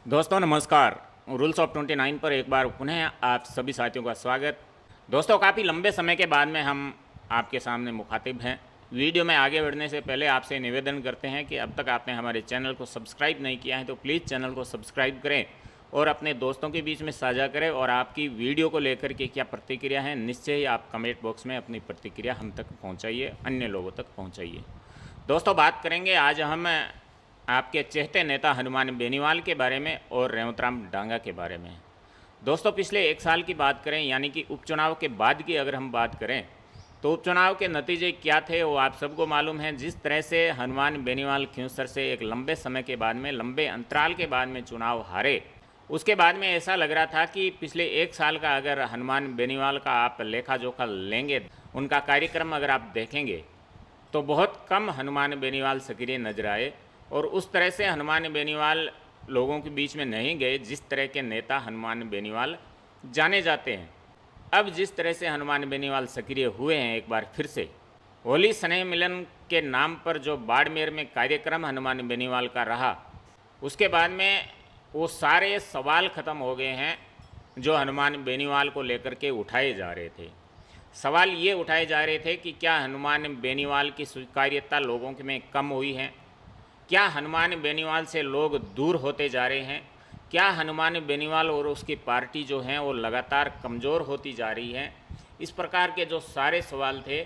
दोस्तों नमस्कार। Rules of 29 पर एक बार पुनः आप सभी साथियों का स्वागत। दोस्तों काफ़ी लंबे समय के बाद में हम आपके सामने मुखातिब हैं। वीडियो में आगे बढ़ने से पहले आपसे निवेदन करते हैं कि अब तक आपने हमारे चैनल को सब्सक्राइब नहीं किया है तो प्लीज़ चैनल को सब्सक्राइब करें और अपने दोस्तों के बीच में साझा करें। और आपकी वीडियो को लेकर के क्या प्रतिक्रिया है निश्चय ही आप कमेंट बॉक्स में अपनी प्रतिक्रिया हम तक पहुँचाइए, अन्य लोगों तक पहुँचाइए। दोस्तों बात करेंगे आज हम आपके चहेते नेता हनुमान बेनीवाल के बारे में और रेवतराम डांगा के बारे में। दोस्तों पिछले एक साल की बात करें यानी कि उपचुनाव के बाद की अगर हम बात करें तो उपचुनाव के नतीजे क्या थे वो आप सबको मालूम है। जिस तरह से हनुमान बेनीवाल खिंवसर से एक लंबे समय के बाद में, लंबे अंतराल के बाद में चुनाव हारे, उसके बाद में ऐसा लग रहा था कि पिछले एक साल का अगर हनुमान बेनीवाल का आप लेखा जोखा लेंगे, उनका कार्यक्रम अगर आप देखेंगे तो बहुत कम हनुमान बेनीवाल सक्रिय नजर आए। और उस तरह से हनुमान बेनीवाल लोगों के बीच में नहीं गए जिस तरह के नेता हनुमान बेनीवाल जाने जाते हैं। अब जिस तरह से हनुमान बेनीवाल सक्रिय हुए हैं एक बार फिर से, होली स्नेह मिलन के नाम पर जो बाड़मेर में कार्यक्रम हनुमान बेनीवाल का रहा, उसके बाद में वो सारे सवाल ख़त्म हो गए हैं जो हनुमान बेनीवाल को लेकर के उठाए जा रहे थे। सवाल ये उठाए जा रहे थे कि क्या हनुमान बेनीवाल की स्वीकार्यता लोगों में कम हुई है, क्या हनुमान बेनीवाल से लोग दूर होते जा रहे हैं, क्या हनुमान बेनीवाल और उसकी पार्टी जो है वो लगातार कमज़ोर होती जा रही है। इस प्रकार के जो सारे सवाल थे,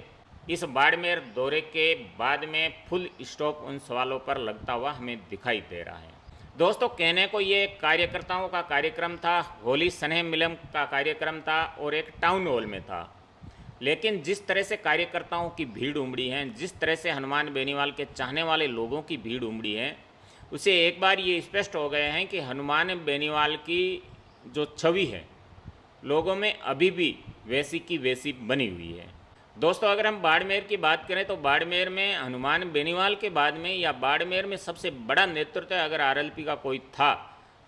इस बाड़मेर दौरे के बाद में फुल स्टॉप उन सवालों पर लगता हुआ हमें दिखाई दे रहा है। दोस्तों कहने को ये कार्यकर्ताओं का कार्यक्रम था, होली स्नेह मिलन का कार्यक्रम था और एक टाउन हॉल में था, लेकिन जिस तरह से कार्यकर्ताओं की भीड़ उमड़ी है, जिस तरह से हनुमान बेनीवाल के चाहने वाले लोगों की भीड़ उमड़ी है, उसे एक बार ये स्पष्ट हो गए हैं कि हनुमान बेनीवाल की जो छवि है लोगों में अभी भी वैसी की वैसी बनी हुई है। दोस्तों अगर हम बाड़मेर की बात करें तो बाड़मेर में हनुमान बेनीवाल के बाद में या बाड़मेर में सबसे बड़ा नेतृत्व अगर आरएलपी का कोई था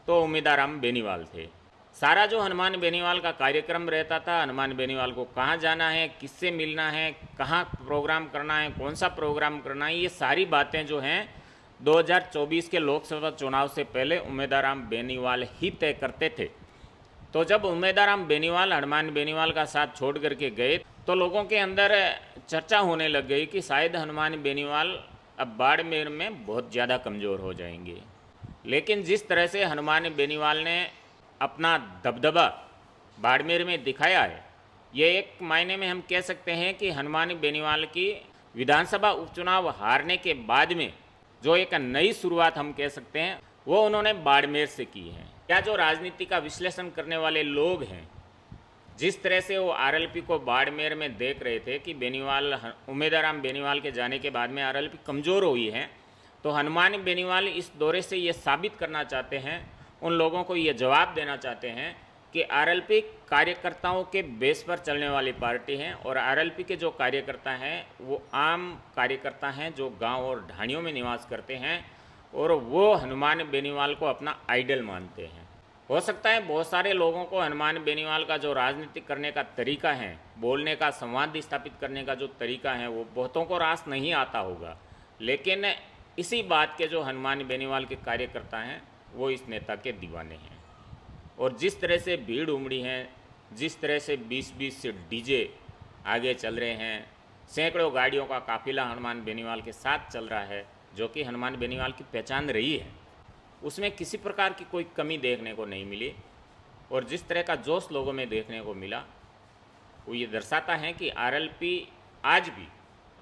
तो उम्मीदाराम बेनीवाल थे। सारा जो हनुमान बेनीवाल का कार्यक्रम रहता था, हनुमान बेनीवाल को कहाँ जाना है, किससे मिलना है, कहाँ प्रोग्राम करना है, कौन सा प्रोग्राम करना है, ये सारी बातें जो हैं 2024 के लोकसभा चुनाव से पहले उम्मीदाराम बेनीवाल ही तय करते थे। तो जब उम्मीदाराम बेनीवाल हनुमान बेनीवाल का साथ छोड़ करके गए तो लोगों के अंदर चर्चा होने लग गई कि शायद हनुमान बेनीवाल अब बाड़मेर में बहुत ज़्यादा कमज़ोर हो जाएंगे। लेकिन जिस तरह से हनुमान बेनीवाल ने अपना दबदबा बाड़मेर में दिखाया है, ये एक मायने में हम कह सकते हैं कि हनुमान बेनीवाल की विधानसभा उपचुनाव हारने के बाद में जो एक नई शुरुआत हम कह सकते हैं वो उन्होंने बाड़मेर से की है। क्या जो राजनीति का विश्लेषण करने वाले लोग हैं, जिस तरह से वो आरएलपी को बाड़मेर में देख रहे थे कि बेनीवाल, उम्मीदाराम बेनीवाल के जाने के बाद में आरएलपी कमज़ोर हुई है, तो हनुमान बेनीवाल इस दौरे से ये साबित करना चाहते हैं, उन लोगों को ये जवाब देना चाहते हैं कि आरएलपी कार्यकर्ताओं के बेस पर चलने वाली पार्टी है और आरएलपी के जो कार्यकर्ता हैं वो आम कार्यकर्ता हैं जो गांव और ढाणियों में निवास करते हैं और वो हनुमान बेनीवाल को अपना आइडल मानते हैं। हो सकता है बहुत सारे लोगों को हनुमान बेनीवाल का जो राजनीति करने का तरीका है, बोलने का, संवाद स्थापित करने का जो तरीका है, वो बहुतों को रास नहीं आता होगा, लेकिन इसी बात के जो हनुमान बेनीवाल के कार्यकर्ता हैं वो इस नेता के दीवाने हैं। और जिस तरह से भीड़ उमड़ी है, जिस तरह से 20-20 से डीजे आगे चल रहे हैं, सैकड़ों गाड़ियों का काफिला हनुमान बेनीवाल के साथ चल रहा है, जो कि हनुमान बेनीवाल की पहचान रही है, उसमें किसी प्रकार की कोई कमी देखने को नहीं मिली। और जिस तरह का जोश लोगों में देखने को मिला वो ये दर्शाता है कि आरएलपी आज भी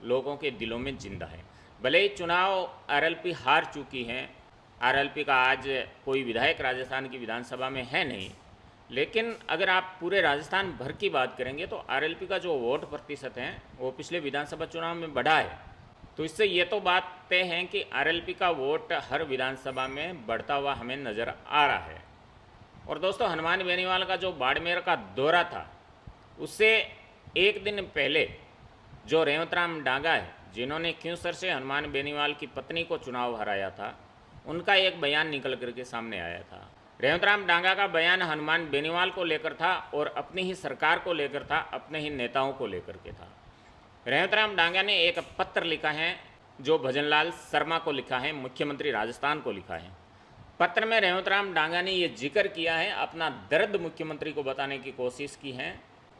लोगों के दिलों में जिंदा है। भले ही चुनाव आरएलपी हार चुकी है, आरएलपी का आज कोई विधायक राजस्थान की विधानसभा में है नहीं, लेकिन अगर आप पूरे राजस्थान भर की बात करेंगे तो आरएलपी का जो वोट प्रतिशत है वो पिछले विधानसभा चुनाव में बढ़ा है। तो इससे ये तो बात तय है कि आरएलपी का वोट हर विधानसभा में बढ़ता हुआ हमें नज़र आ रहा है। और दोस्तों हनुमान बेनीवाल का जो बाड़मेर का दौरा था, उससे एक दिन पहले जो रेवतराम डांगा है, जिन्होंने खिंवसर से हनुमान बेनीवाल की पत्नी को चुनाव हराया था, उनका एक बयान निकल करके सामने आया था। रेवतराम डांगा का बयान हनुमान बेनीवाल को लेकर था और अपनी ही सरकार को लेकर था, अपने ही नेताओं को लेकर के था। रेवतराम डांगा ने एक पत्र लिखा है जो भजनलाल शर्मा को लिखा है, मुख्यमंत्री राजस्थान को लिखा है। पत्र में रेवतराम डांगा ने ये जिक्र किया है, अपना दर्द मुख्यमंत्री को बताने की कोशिश की है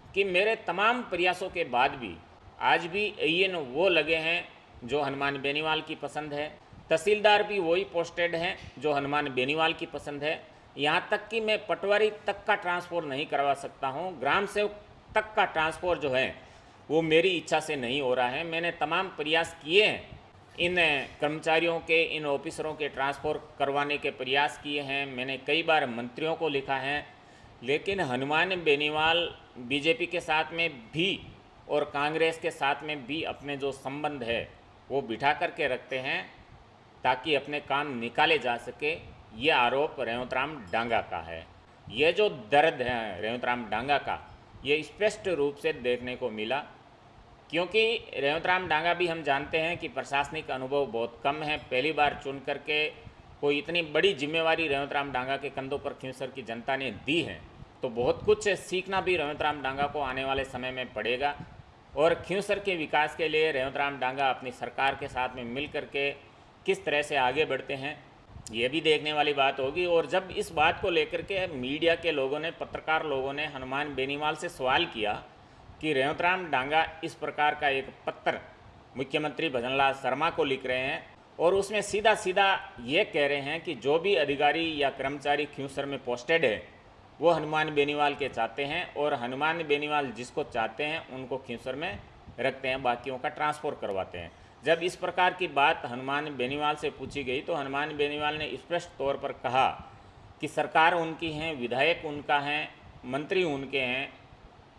कि मेरे तमाम प्रयासों के बाद भी आज भी एएन वो लगे हैं जो हनुमान बेनीवाल की पसंद है, तहसीलदार भी वही पोस्टेड हैं जो हनुमान बेनीवाल की पसंद है, यहाँ तक कि मैं पटवारी तक का ट्रांसफ़र नहीं करवा सकता हूँ, ग्राम सेवक तक का ट्रांसफ़र जो है वो मेरी इच्छा से नहीं हो रहा है। मैंने तमाम प्रयास किए हैं, इन कर्मचारियों के, इन ऑफिसरों के ट्रांसफ़र करवाने के प्रयास किए हैं, मैंने कई बार मंत्रियों को लिखा है, लेकिन हनुमान बेनीवाल बीजेपी के साथ में भी और कांग्रेस के साथ में भी अपने जो संबंध है वो बिठा करके रखते हैं ताकि अपने काम निकाले जा सके। ये आरोप रेवतराम डांगा का है। ये जो दर्द है रेवतराम डांगा का, ये स्पष्ट रूप से देखने को मिला, क्योंकि रेवतराम डांगा भी हम जानते हैं कि प्रशासनिक अनुभव बहुत कम है। पहली बार चुन करके कोई इतनी बड़ी जिम्मेवारी रेवतराम डांगा के कंधों पर खींवसर की जनता ने दी है, तो बहुत कुछ सीखना भी रेवतराम डांगा को आने वाले समय में पड़ेगा। और खींवसर के विकास के लिए रेवतराम डांगा अपनी सरकार के साथ में मिल करके किस तरह से आगे बढ़ते हैं, ये भी देखने वाली बात होगी। और जब इस बात को लेकर के मीडिया के लोगों ने, पत्रकार लोगों ने हनुमान बेनीवाल से सवाल किया कि रेवतराम डांगा इस प्रकार का एक पत्र मुख्यमंत्री भजनलाल शर्मा को लिख रहे हैं और उसमें सीधा सीधा ये कह रहे हैं कि जो भी अधिकारी या कर्मचारी खींवसर में पोस्टेड है वो हनुमान बेनीवाल के चाहते हैं और हनुमान बेनीवाल जिसको चाहते हैं उनको खींवसर में रखते हैं, बाकियों का ट्रांसफ़र करवाते हैं। जब इस प्रकार की बात हनुमान बेनीवाल से पूछी गई तो हनुमान बेनीवाल ने स्पष्ट तौर पर कहा कि सरकार उनकी है, विधायक उनका है, मंत्री उनके हैं,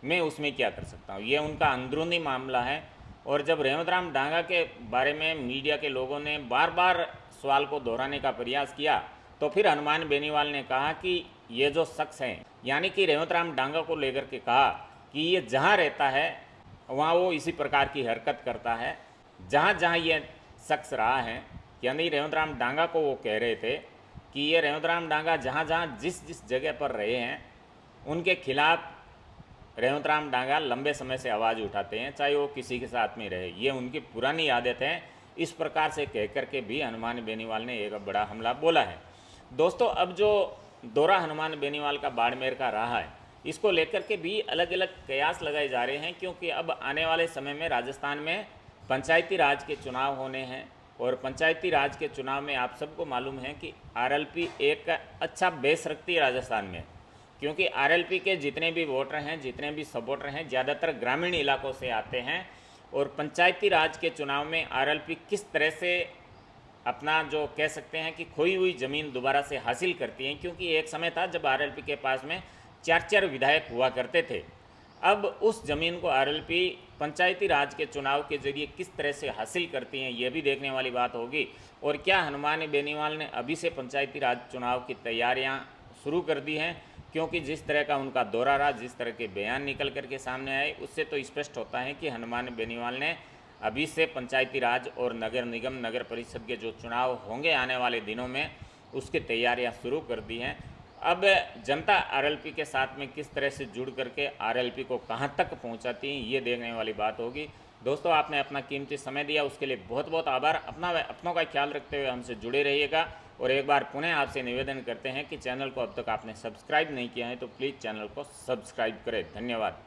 मैं उसमें क्या कर सकता हूँ, ये उनका अंदरूनी मामला है। और जब रेवतराम डांगा के बारे में मीडिया के लोगों ने बार बार सवाल को दोहराने का प्रयास किया तो फिर हनुमान बेनीवाल ने कहा कि ये जो शख्स हैं, यानी कि रेवतराम डांगा को लेकर के कहा कि ये जहाँ रहता है वहाँ वो इसी प्रकार की हरकत करता है, जहाँ जहाँ ये शख्स रहा है, यानी रेवतराम डांगा को वो कह रहे थे कि ये रेवतराम डांगा जहाँ जहाँ जिस जिस जगह पर रहे हैं उनके खिलाफ रेवतराम डांगा लंबे समय से आवाज़ उठाते हैं, चाहे वो किसी के साथ में रहे, ये उनकी पुरानी आदत है। इस प्रकार से कह कर के भी हनुमान बेनीवाल ने एक बड़ा हमला बोला है। दोस्तों, अब जो दौरा हनुमान बेनीवाल का बाड़मेर का रहा है, इसको लेकर के भी अलग अलग कयास लगाए जा रहे हैं, क्योंकि अब आने वाले समय में राजस्थान में पंचायती राज के चुनाव होने हैं और पंचायती राज के चुनाव में आप सबको मालूम है कि आरएलपी एक अच्छा बेस रखती है राजस्थान में, क्योंकि आरएलपी के जितने भी वोटर हैं, जितने भी सपोर्टर हैं, ज़्यादातर ग्रामीण इलाकों से आते हैं। और पंचायती राज के चुनाव में आरएलपी किस तरह से अपना जो कह सकते हैं कि खोई हुई ज़मीन दोबारा से हासिल करती हैं, क्योंकि एक समय था जब आरएलपी के पास में 4-4 विधायक हुआ करते थे। अब उस ज़मीन को आरएलपी पंचायती राज के चुनाव के जरिए किस तरह से हासिल करती हैं, ये भी देखने वाली बात होगी। और क्या हनुमान बेनीवाल ने अभी से पंचायती राज चुनाव की तैयारियां शुरू कर दी हैं, क्योंकि जिस तरह का उनका दौरा रहा, जिस तरह के बयान निकल करके सामने आए, उससे तो स्पष्ट होता है कि हनुमान बेनीवाल ने अभी से पंचायती राज और नगर निगम, नगर परिषद के जो चुनाव होंगे आने वाले दिनों में, उसकी तैयारियां शुरू कर दी हैं। अब जनता आरएलपी के साथ में किस तरह से जुड़ करके आरएलपी को कहां तक पहुंचाती है, ये देखने वाली बात होगी। दोस्तों, आपने अपना कीमती समय दिया, उसके लिए बहुत बहुत आभार। अपनों का ख्याल रखते हुए हमसे जुड़े रहिएगा। और एक बार पुनः आपसे निवेदन करते हैं कि चैनल को अब तक आपने सब्सक्राइब नहीं किया है तो प्लीज़ चैनल को सब्सक्राइब करें। धन्यवाद।